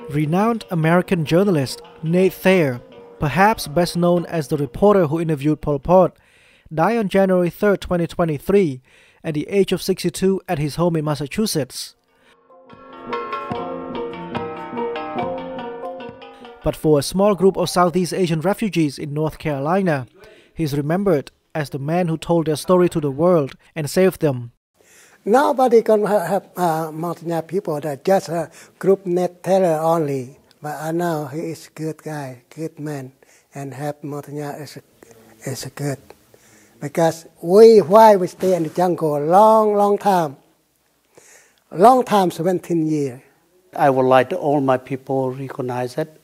Renowned American journalist Nate Thayer, perhaps best known as the reporter who interviewed Pol Pot, died on January 3, 2023, at the age of 62 at his home in Massachusetts. But for a small group of Southeast Asian refugees in North Carolina, he is remembered as the man who told their story to the world and saved them. Nobody can have multinational people. That just a group Nate Thayer only. But I know he is a good guy, good man, and have multinational is a good. Because why we stay in the jungle long time, 17 years. I would like all my people recognize it.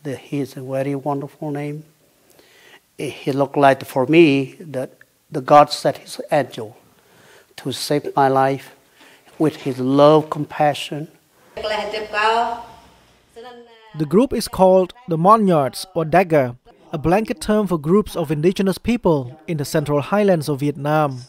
That he is a very wonderful name. He looked like for me that the God sent his angel to save my life with his love, compassion. The group is called the Monnyards or Dagger, a blanket term for groups of indigenous people in the central highlands of Vietnam.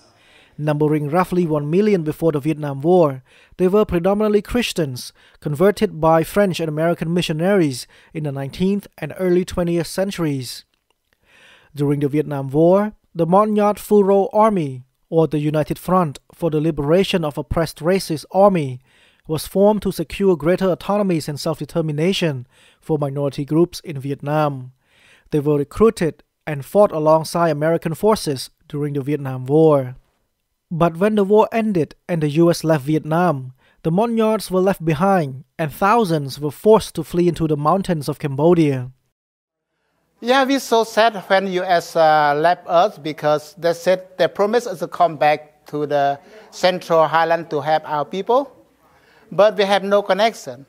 Numbering roughly 1 million before the Vietnam War, they were predominantly Christians, converted by French and American missionaries in the 19th and early 20th centuries. During the Vietnam War, the Monnyard Phu Ro Army, or the United Front for the Liberation of Oppressed Races Army, was formed to secure greater autonomies and self-determination for minority groups in Vietnam. They were recruited and fought alongside American forces during the Vietnam War. But when the war ended and the US left Vietnam, the Monnyards were left behind and thousands were forced to flee into the mountains of Cambodia. Yeah, we're so sad when US left us because they said they promised us to come back to the Central Highland to help our people, but we have no connection.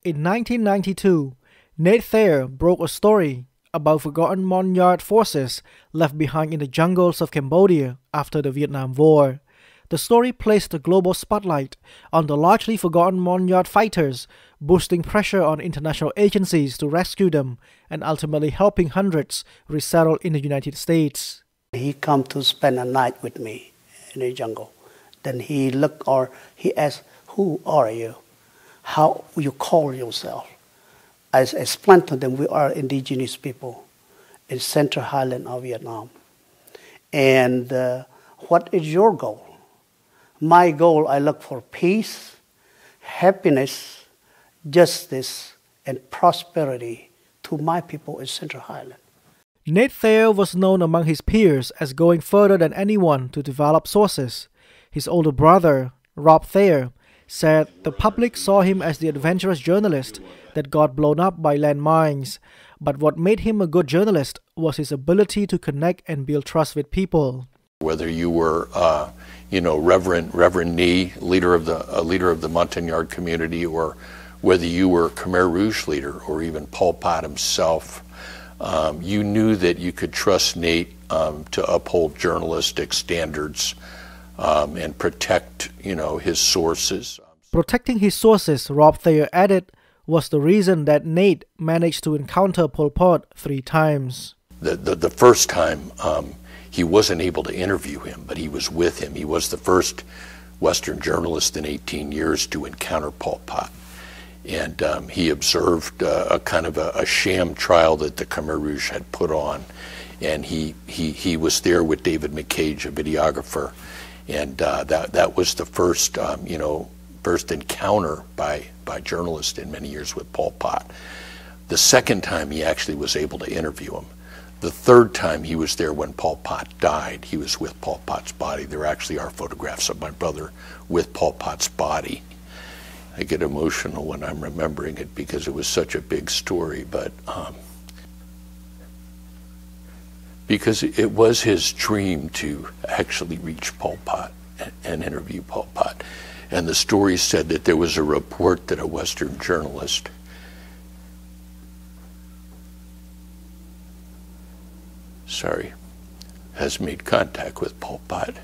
In 1992, Nate Thayer broke a story about forgotten Monnyard forces left behind in the jungles of Cambodia after the Vietnam War. The story placed a global spotlight on the largely forgotten Monnyard fighters, boosting pressure on international agencies to rescue them and ultimately helping hundreds resettle in the United States. He come to spend a night with me in the jungle. Then he looked or he asked, "Who are you? How you call yourself?" I explained to them we are indigenous people in Central Highland of Vietnam. And what is your goal? My goal, I look for peace, happiness, justice, and prosperity to my people in Central Highland. Nate Thayer was known among his peers as going further than anyone to develop sources. His older brother, Rob Thayer, said the public saw him as the adventurous journalist that got blown up by landmines. But what made him a good journalist was his ability to connect and build trust with people. Whether you were, Reverend Nee, leader of the Montagnard community, or whether you were Khmer Rouge leader, or even Pol Pot himself, you knew that you could trust Nate to uphold journalistic standards and protect, his sources. Protecting his sources, Rob Thayer added, was the reason that Nate managed to encounter Pol Pot 3 times. The first time, he wasn't able to interview him, but he was with him. He was the first Western journalist in 18 years to encounter Pol Pot. And he observed a kind of a sham trial that the Khmer Rouge had put on. And he was there with David McCage, a videographer. And that was the first, first encounter by journalists in many years with Pol Pot. The second time he actually was able to interview him. The third time he was there when Pol Pot died. He was with Pol Pot's body. There actually are photographs of my brother with Pol Pot's body. I get emotional when I'm remembering it because it was such a big story, but because it was his dream to actually reach Pol Pot and interview Pol Pot. And the story said that there was a report that a Western journalist has made contact with Pol Pot.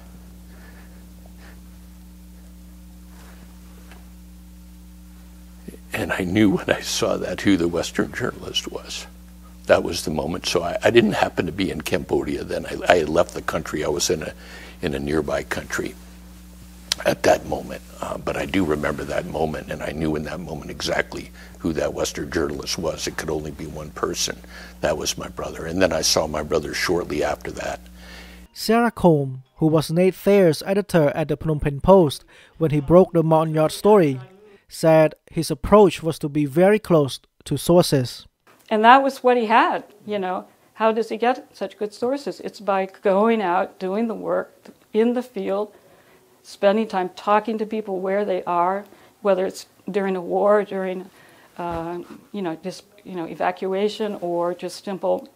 And I knew when I saw that who the Western journalist was. That was the moment. So I didn't happen to be in Cambodia then. I had left the country. I was in a nearby country. at that moment. But I do remember that moment, and I knew in that moment exactly who that Western journalist was. It could only be one person. That was my brother. And then I saw my brother shortly after that. Sarah Combe, who was Nate Thayer's editor at the Phnom Penh Post when he broke the Montagnard story, said his approach was to be very close to sources. And that was what he had, you know. How does he get such good sources? It's by going out, doing the work in the field, spending time talking to people where they are, whether it's during a war, during evacuation, or just simple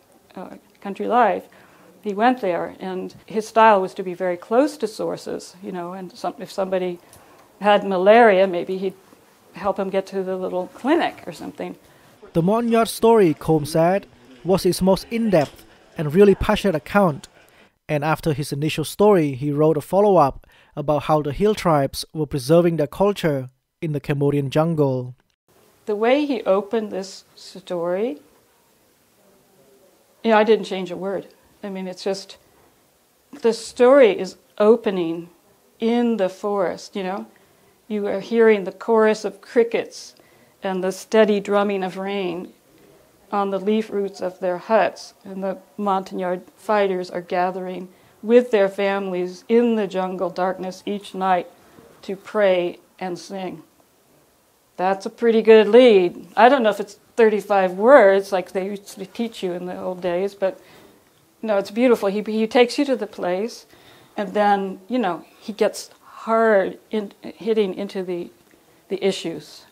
country life. He went there, and his style was to be very close to sources, you know. And if somebody had malaria, maybe he'd help him get to the little clinic or something. The Montagnard story, Combe said, was his most in-depth and really passionate account. And after his initial story, he wrote a follow-up about how the hill tribes were preserving their culture in the Cambodian jungle. The way he opened this story, you know, I didn't change a word. I mean, it's just, the story is opening in the forest, you know. You are hearing the chorus of crickets and the steady drumming of rain on the leaf roots of their huts, and the Montagnard fighters are gathering with their families in the jungle darkness each night to pray and sing. That's a pretty good lead. I don't know if it's 35 words like they used to teach you in the old days, but no, it's beautiful. He takes you to the place, and then, you know, he gets hard in hitting into the issues.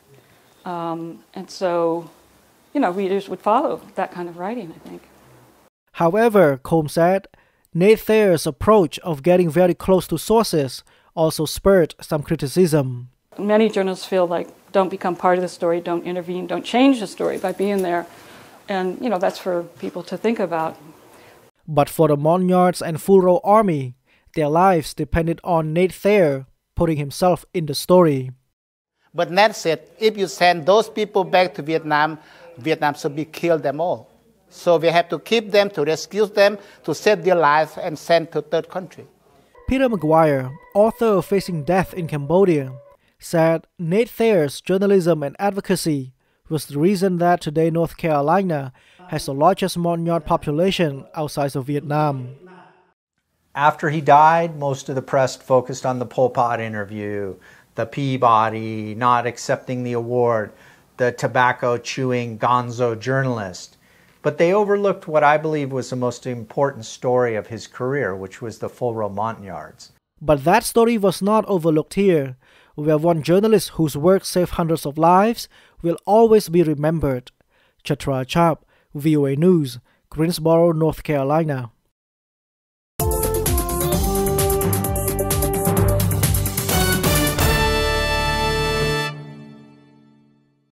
And so, you know, readers would follow that kind of writing, I think. However, Combe said, Nate Thayer's approach of getting very close to sources also spurred some criticism. Many journalists feel like, don't become part of the story, don't intervene, don't change the story by being there. And, you know, that's for people to think about. But for the Montagnards and Phun Ro army, their lives depended on Nate Thayer putting himself in the story. But Nat said, if you send those people back to Vietnam, Vietnam should be killed them all. So we have to keep them, to rescue them, to save their lives and send to third country. Peter McGuire, author of Facing Death in Cambodia, said Nate Thayer's journalism and advocacy was the reason that today North Carolina has the largest Montagnard population outside of Vietnam. After he died, most of the press focused on the Pol Pot interview, the Peabody not accepting the award, the tobacco-chewing gonzo journalist. But they overlooked what I believe was the most important story of his career, which was the Phun Ro Montagnards. But that story was not overlooked here, where one journalist whose work saved hundreds of lives will always be remembered. Chetra, Chap, VOA News, Greensboro, North Carolina.